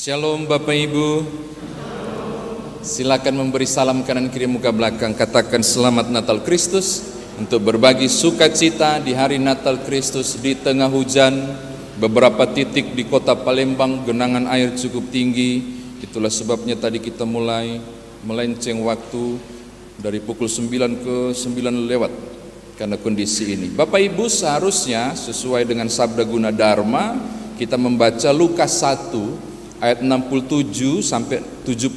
Shalom Bapak Ibu. Silakan memberi salam kanan kiri muka belakang. Katakan selamat Natal Kristus. Untuk berbagi sukacita di hari Natal Kristus di tengah hujan. Beberapa titik di kota Palembang genangan air cukup tinggi. Itulah sebabnya tadi kita mulai melenceng waktu dari pukul 9 ke 9 lewat karena kondisi ini. Bapak Ibu, seharusnya sesuai dengan Sabda Guna Dharma kita membaca Lukas 1 ayat 67 sampai 75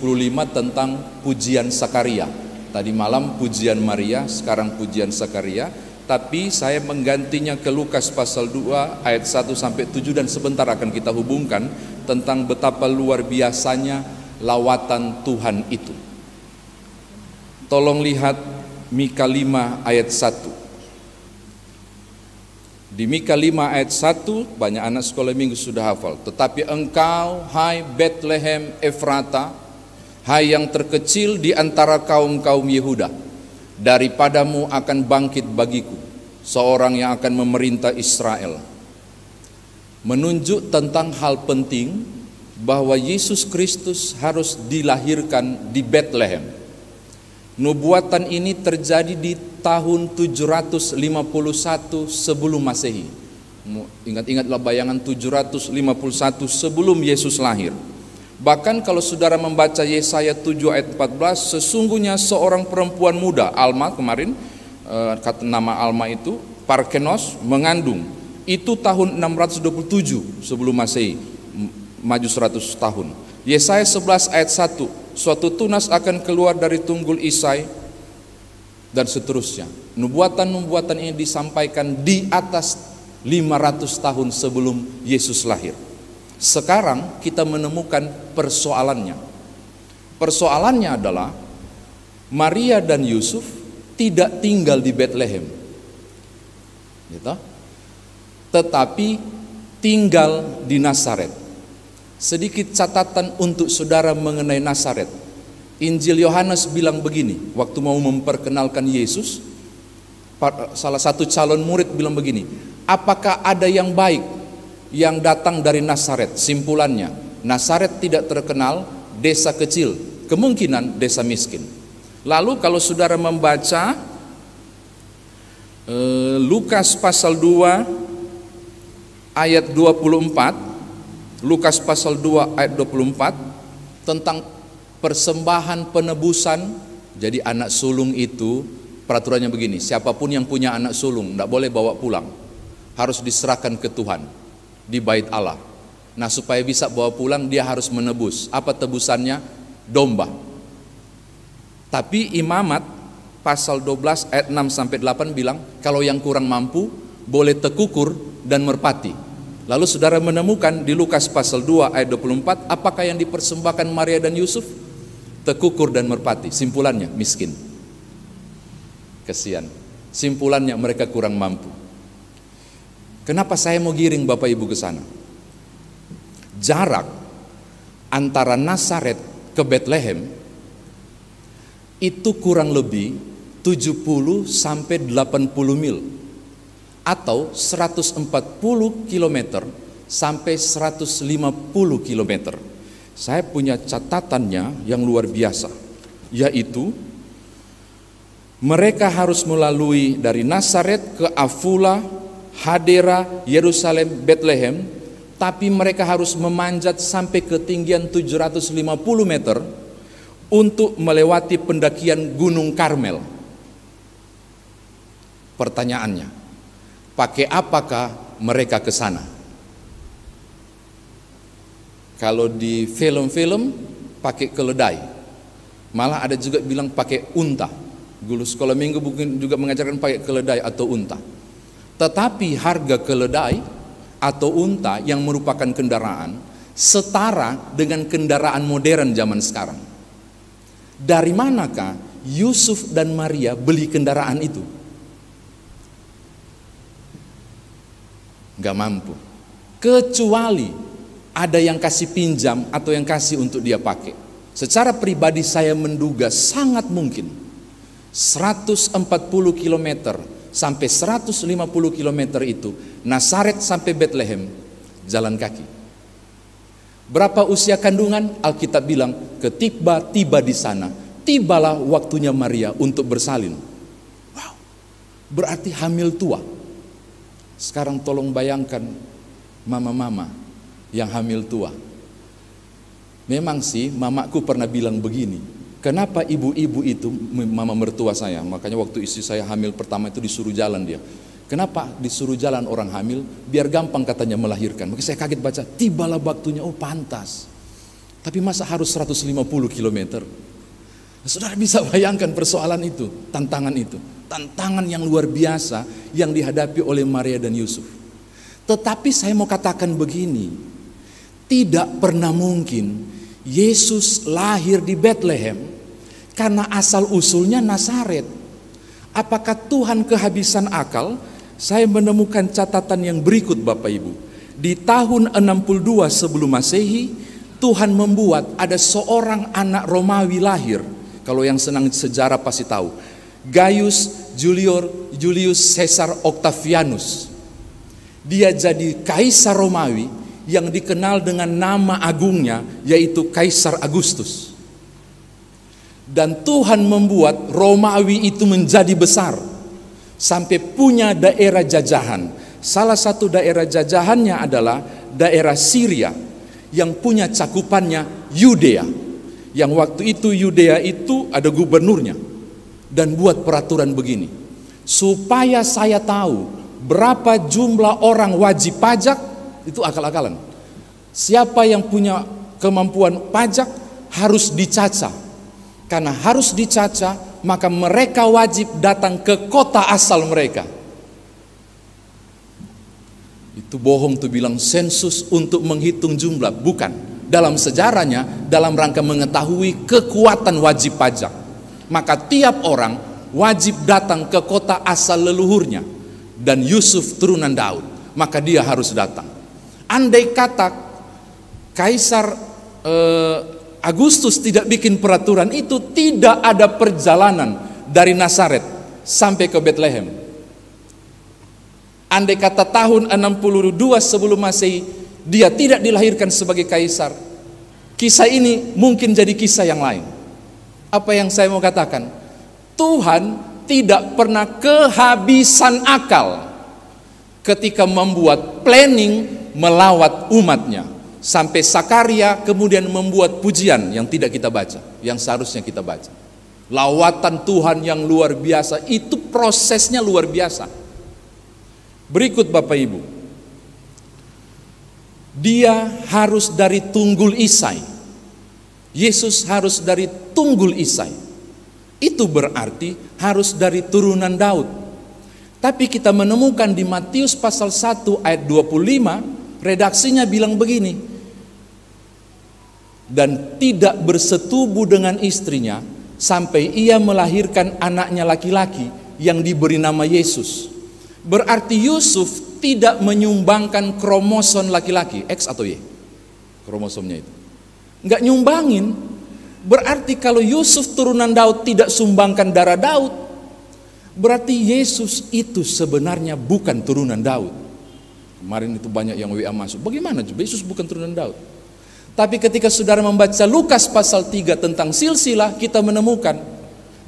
tentang pujian Sakaria. Tadi malam pujian Maria, sekarang pujian Sakaria. Tapi saya menggantinya ke Lukas pasal 2 ayat 1 sampai 7 dan sebentar akan kita hubungkan tentang betapa luar biasanya lawatan Tuhan itu. Tolong lihat Mika 5 ayat 1. Di Mika 5 ayat 1 banyak anak sekolah minggu sudah hafal. Tetapi engkau, hai Bethlehem Efrata, hai yang terkecil di antara kaum-kaum Yehuda, daripadamu akan bangkit bagiku seorang yang akan memerintah Israel. Menunjuk tentang hal penting bahwa Yesus Kristus harus dilahirkan di Bethlehem. Nubuatan ini terjadi di tahun 751 sebelum Masehi. Ingat-ingatlah bayangan 751 sebelum Yesus lahir. Bahkan kalau saudara membaca Yesaya 7 ayat 14, sesungguhnya seorang perempuan muda, Alma kemarin, kata nama Alma itu, Parkenos, mengandung. Itu tahun 627 sebelum Masehi, maju 100 tahun. Yesaya 11 ayat 1, suatu tunas akan keluar dari tunggul Isai, dan seterusnya. Nubuatan-nubuatan ini disampaikan di atas 500 tahun sebelum Yesus lahir. Sekarang kita menemukan persoalannya. Persoalannya adalah Maria dan Yusuf tidak tinggal di Bethlehem, gitu, tetapi tinggal di Nazaret. Sedikit catatan untuk saudara mengenai Nazaret. Injil Yohanes bilang begini, waktu mau memperkenalkan Yesus, salah satu calon murid bilang begini, apakah ada yang baik yang datang dari Nazaret? Simpulannya, Nazaret tidak terkenal, desa kecil, kemungkinan desa miskin. Lalu kalau saudara membaca Lukas pasal 2 ayat 24, Lukas pasal 2 ayat 24 tentang persembahan penebusan. Jadi anak sulung itu peraturannya begini, siapapun yang punya anak sulung tidak boleh bawa pulang, harus diserahkan ke Tuhan di bait Allah. Nah, supaya bisa bawa pulang dia harus menebus. Apa tebusannya? Domba. Tapi Imamat pasal 12 ayat 6 sampai 8 bilang kalau yang kurang mampu boleh tekukur dan merpati. Lalu saudara menemukan di Lukas pasal 2 ayat 24, apakah yang dipersembahkan Maria dan Yusuf? Tekukur dan merpati. Simpulannya miskin. Kesian. Simpulannya mereka kurang mampu. Kenapa saya mau giring Bapak Ibu ke sana? Jarak antara Nazaret ke Bethlehem itu kurang lebih 70 sampai 80 mil atau 140 km sampai 150 km. Saya punya catatannya yang luar biasa, yaitu mereka harus melalui dari Nazaret ke Afula, Hadera, Yerusalem, Bethlehem, tapi mereka harus memanjat sampai ketinggian 750 meter untuk melewati pendakian Gunung Karmel. Pertanyaannya, pakai apakah mereka ke sana? Kalau di film-film pakai keledai, malah ada juga bilang pakai unta. Guru sekolah minggu mungkin juga mengajarkan pakai keledai atau unta. Tetapi harga keledai atau unta yang merupakan kendaraan setara dengan kendaraan modern zaman sekarang. Dari manakah Yusuf dan Maria beli kendaraan itu? Gak mampu, kecuali ada yang kasih pinjam atau yang kasih untuk dia pakai. Secara pribadi saya menduga sangat mungkin 140 km sampai 150 km itu Nazaret sampai Bethlehem jalan kaki. Berapa usia kandungan? Alkitab bilang ketika tiba di sana, tibalah waktunya Maria untuk bersalin. Wow, berarti hamil tua. Sekarang tolong bayangkan mama-mama yang hamil tua. Memang sih mamaku pernah bilang begini, kenapa ibu-ibu itu, mama mertua saya, makanya waktu istri saya hamil pertama itu disuruh jalan dia. Kenapa disuruh jalan orang hamil? Biar gampang katanya melahirkan. Maka saya kaget baca, tibalah waktunya, oh pantas. Tapi masa harus 150 km? Saudara bisa bayangkan persoalan itu, tantangan itu. Tantangan yang luar biasa yang dihadapi oleh Maria dan Yusuf. Tetapi saya mau katakan begini, tidak pernah mungkin Yesus lahir di Bethlehem karena asal usulnya Nazaret. Apakah Tuhan kehabisan akal? Saya menemukan catatan yang berikut Bapak Ibu. Di tahun 62 sebelum Masehi, Tuhan membuat ada seorang anak Romawi lahir. Kalau yang senang sejarah pasti tahu. Gaius Julius Caesar Octavianus. Dia jadi kaisar Romawi yang dikenal dengan nama agungnya, yaitu Kaisar Agustus. Dan Tuhan membuat Romawi itu menjadi besar sampai punya daerah jajahan. Salah satu daerah jajahannya adalah daerah Syria yang punya cakupannya Yudea. Yang waktu itu Yudea itu ada gubernurnya, dan buat peraturan begini, supaya saya tahu berapa jumlah orang wajib pajak. Itu akal-akalan. Siapa yang punya kemampuan pajak harus dicaca. Karena harus dicaca, maka mereka wajib datang ke kota asal mereka. Itu bohong tuh bilang sensus untuk menghitung jumlah. Bukan. Dalam sejarahnya, dalam rangka mengetahui kekuatan wajib pajak. Maka tiap orang wajib datang ke kota asal leluhurnya. Dan Yusuf turunan Daud, maka dia harus datang. Andai kata Kaisar Agustus tidak bikin peraturan itu, tidak ada perjalanan dari Nazaret sampai ke Bethlehem. Andai kata tahun 62 sebelum Masehi dia tidak dilahirkan sebagai kaisar, kisah ini mungkin jadi kisah yang lain. Apa yang saya mau katakan? Tuhan tidak pernah kehabisan akal ketika membuat planning melawat umatnya. Sampai Sakaria kemudian membuat pujian yang tidak kita baca, yang seharusnya kita baca. Lawatan Tuhan yang luar biasa, itu prosesnya luar biasa. Berikut Bapak Ibu, dia harus dari tunggul Isai. Yesus harus dari tunggul Isai. Itu berarti harus dari turunan Daud. Tapi kita menemukan di Matius pasal 1 ayat 25, redaksinya bilang begini, dan tidak bersetubuh dengan istrinya sampai ia melahirkan anaknya laki-laki yang diberi nama Yesus. Berarti Yusuf tidak menyumbangkan kromosom laki-laki, X atau Y kromosomnya itu, nggak nyumbangin. Berarti kalau Yusuf turunan Daud tidak sumbangkan darah Daud, berarti Yesus itu sebenarnya bukan turunan Daud. Kemarin itu banyak yang WA masuk, bagaimana Yesus bukan turunan Daud? Tapi ketika saudara membaca Lukas pasal 3 tentang silsilah, kita menemukan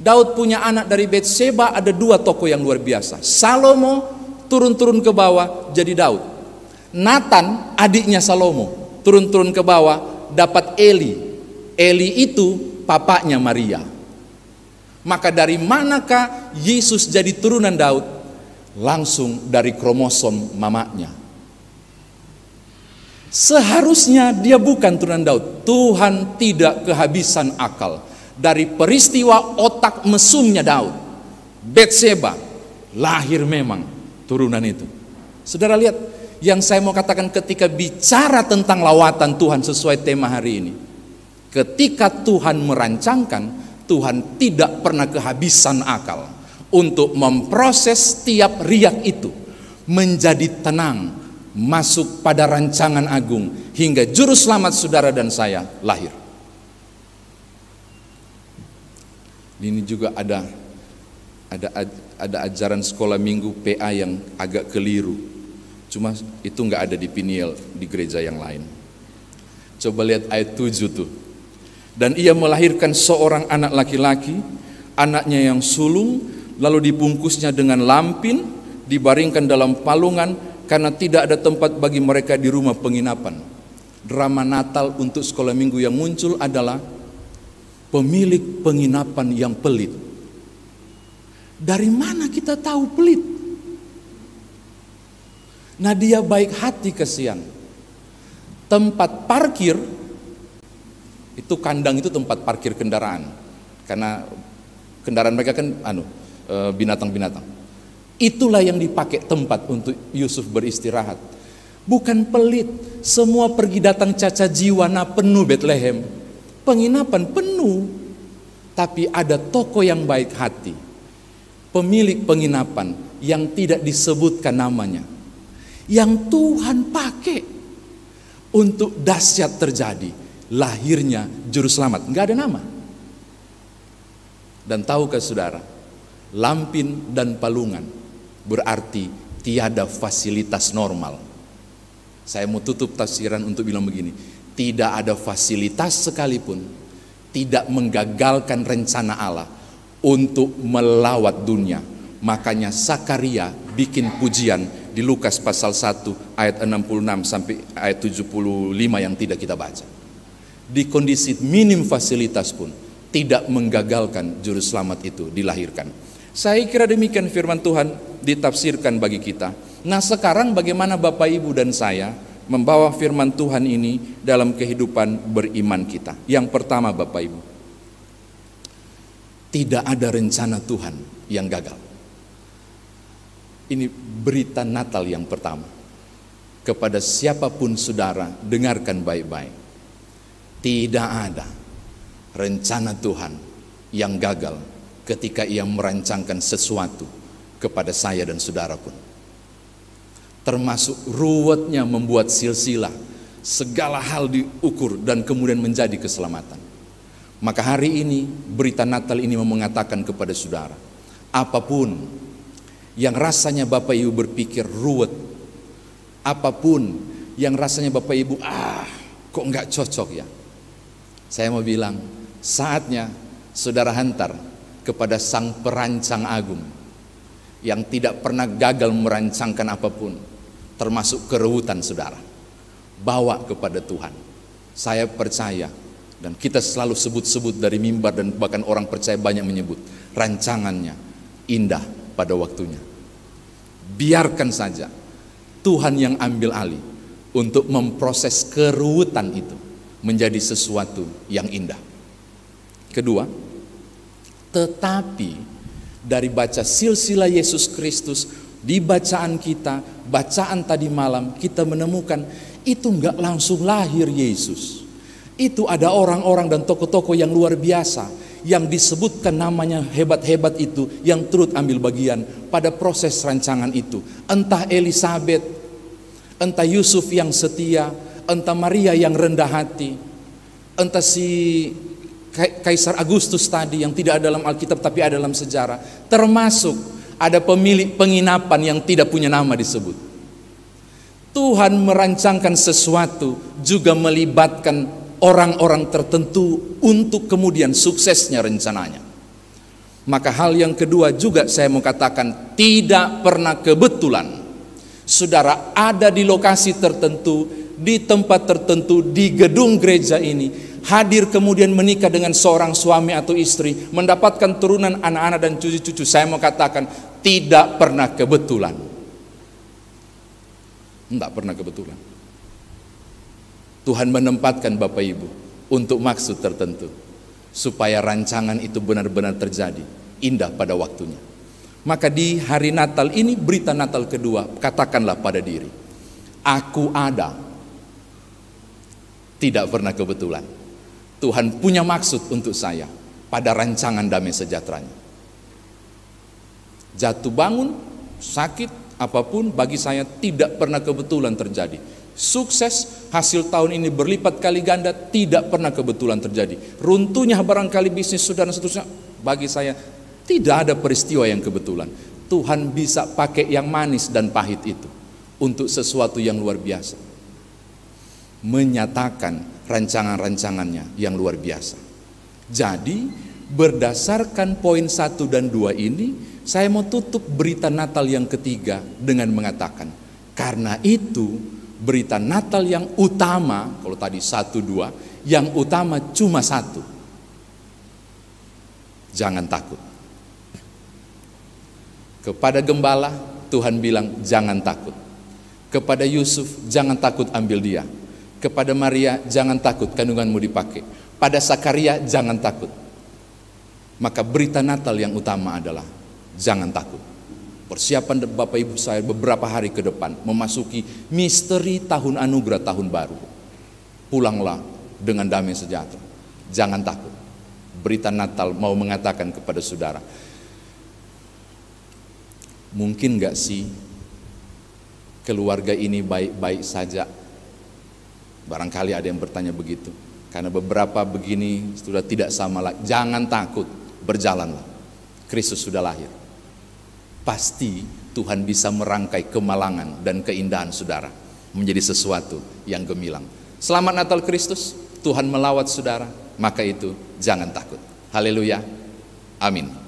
Daud punya anak dari Betseba, ada dua tokoh yang luar biasa. Salomo turun-turun ke bawah jadi Daud. Nathan adiknya Salomo turun-turun ke bawah dapat Eli. Eli itu papanya Maria. Maka dari manakah Yesus jadi turunan Daud? Langsung dari kromosom mamanya. Seharusnya dia bukan turunan Daud. Tuhan tidak kehabisan akal. Dari peristiwa otak mesumnya Daud, Betseba, lahir memang turunan itu. Saudara lihat, yang saya mau katakan ketika bicara tentang lawatan Tuhan sesuai tema hari ini. Ketika Tuhan merancangkan, Tuhan tidak pernah kehabisan akal untuk memproses setiap riak itu menjadi tenang, masuk pada rancangan agung hingga juru selamat saudara dan saya lahir. Ini juga ada ajaran sekolah minggu PA yang agak keliru. Cuma itu nggak ada di Piniel, di gereja yang lain. Coba lihat ayat 7 tuh. Dan ia melahirkan seorang anak laki-laki, anaknya yang sulung, lalu dibungkusnya dengan lampin, dibaringkan dalam palungan, karena tidak ada tempat bagi mereka di rumah penginapan. Drama Natal untuk sekolah minggu yang muncul adalah pemilik penginapan yang pelit. Dari mana kita tahu pelit? Nah, dia baik hati, kasihan. Tempat parkir itu, kandang itu tempat parkir kendaraan, karena kendaraan mereka kan binatang-binatang. Itulah yang dipakai tempat untuk Yusuf beristirahat. Bukan pelit. Semua pergi datang caca jiwa, nah penuh Bethlehem. Penginapan penuh. Tapi ada toko yang baik hati, pemilik penginapan yang tidak disebutkan namanya, yang Tuhan pakai untuk dahsyat terjadi, lahirnya juru selamat. Enggak ada nama. Dan tahukah saudara, lampin dan palungan berarti tiada fasilitas normal. Saya mau tutup tafsiran untuk bilang begini, tidak ada fasilitas sekalipun tidak menggagalkan rencana Allah untuk melawat dunia. Makanya Zakaria bikin pujian di Lukas pasal 1 ayat 66 sampai ayat 75 yang tidak kita baca. Di kondisi minim fasilitas pun tidak menggagalkan juru selamat itu dilahirkan. Saya kira demikian firman Tuhan ditafsirkan bagi kita. Nah, sekarang bagaimana Bapak Ibu dan saya membawa firman Tuhan ini dalam kehidupan beriman kita? Yang pertama Bapak Ibu, tidak ada rencana Tuhan yang gagal. Ini berita Natal yang pertama. Kepada siapapun saudara, dengarkan baik-baik. Tidak ada rencana Tuhan yang gagal ketika ia merancangkan sesuatu kepada saya dan saudara pun. Termasuk ruwetnya membuat silsilah, segala hal diukur dan kemudian menjadi keselamatan. Maka hari ini berita Natal ini mengatakan kepada saudara, apapun yang rasanya Bapak Ibu berpikir ruwet, apapun yang rasanya Bapak Ibu kok nggak cocok ya, saya mau bilang saatnya saudara hantar kepada Sang Perancang Agung yang tidak pernah gagal merancangkan apapun, termasuk keruwetan saudara. Bawa kepada Tuhan. Saya percaya, dan kita selalu sebut-sebut dari mimbar, dan bahkan orang percaya banyak menyebut, rancangannya indah pada waktunya. Biarkan saja Tuhan yang ambil alih untuk memproses keruwetan itu menjadi sesuatu yang indah. Kedua, tetapi dari baca silsilah Yesus Kristus di bacaan kita, bacaan tadi malam, kita menemukan itu enggak langsung lahir Yesus. Itu ada orang-orang dan tokoh-tokoh yang luar biasa yang disebutkan namanya hebat-hebat itu yang turut ambil bagian pada proses rancangan itu. Entah Elisabeth, entah Yusuf yang setia, entah Maria yang rendah hati, entah si Kaisar Agustus tadi yang tidak ada dalam Alkitab tapi ada dalam sejarah. Termasuk ada pemilik penginapan yang tidak punya nama disebut. Tuhan merancangkan sesuatu juga melibatkan orang-orang tertentu untuk kemudian suksesnya rencananya. Maka hal yang kedua juga saya mau katakan, tidak pernah kebetulan saudara ada di lokasi tertentu, di tempat tertentu, di gedung gereja ini, hadir kemudian menikah dengan seorang suami atau istri, mendapatkan turunan anak-anak dan cucu-cucu. Saya mau katakan tidak pernah kebetulan. Tidak pernah kebetulan. Tuhan menempatkan Bapak Ibu untuk maksud tertentu, supaya rancangan itu benar-benar terjadi indah pada waktunya. Maka di hari Natal ini, berita Natal kedua, katakanlah pada diri, aku ada. Tidak pernah kebetulan. Tuhan punya maksud untuk saya pada rancangan damai sejahteranya. Jatuh bangun, sakit, apapun bagi saya tidak pernah kebetulan terjadi. Sukses hasil tahun ini berlipat kali ganda tidak pernah kebetulan terjadi. Runtuhnya barangkali bisnis saudara dan seterusnya, bagi saya tidak ada peristiwa yang kebetulan. Tuhan bisa pakai yang manis dan pahit itu untuk sesuatu yang luar biasa. menyatakan rancangan-rancangannya yang luar biasa. Jadi berdasarkan poin 1 dan 2 ini, saya mau tutup berita Natal yang ketiga dengan mengatakan, karena itu berita Natal yang utama, kalau tadi 1, 2, yang utama cuma satu. Jangan takut. Kepada gembala Tuhan bilang jangan takut. Kepada Yusuf jangan takut ambil dia. Kepada Maria jangan takut kandunganmu dipakai. Pada Sakaria jangan takut. Maka berita Natal yang utama adalah jangan takut. Persiapan Bapak Ibu saya beberapa hari ke depan memasuki misteri tahun anugerah tahun baru. Pulanglah dengan damai sejahtera. Jangan takut. Berita Natal mau mengatakan kepada saudara, mungkin gak sih keluarga ini baik-baik saja? Barangkali ada yang bertanya begitu. Karena beberapa begini sudah tidak sama lagi. Jangan takut, berjalanlah. Kristus sudah lahir. Pasti Tuhan bisa merangkai kemalangan dan keindahan saudara menjadi sesuatu yang gemilang. Selamat Natal Kristus, Tuhan melawat saudara, maka itu jangan takut. Haleluya, amin.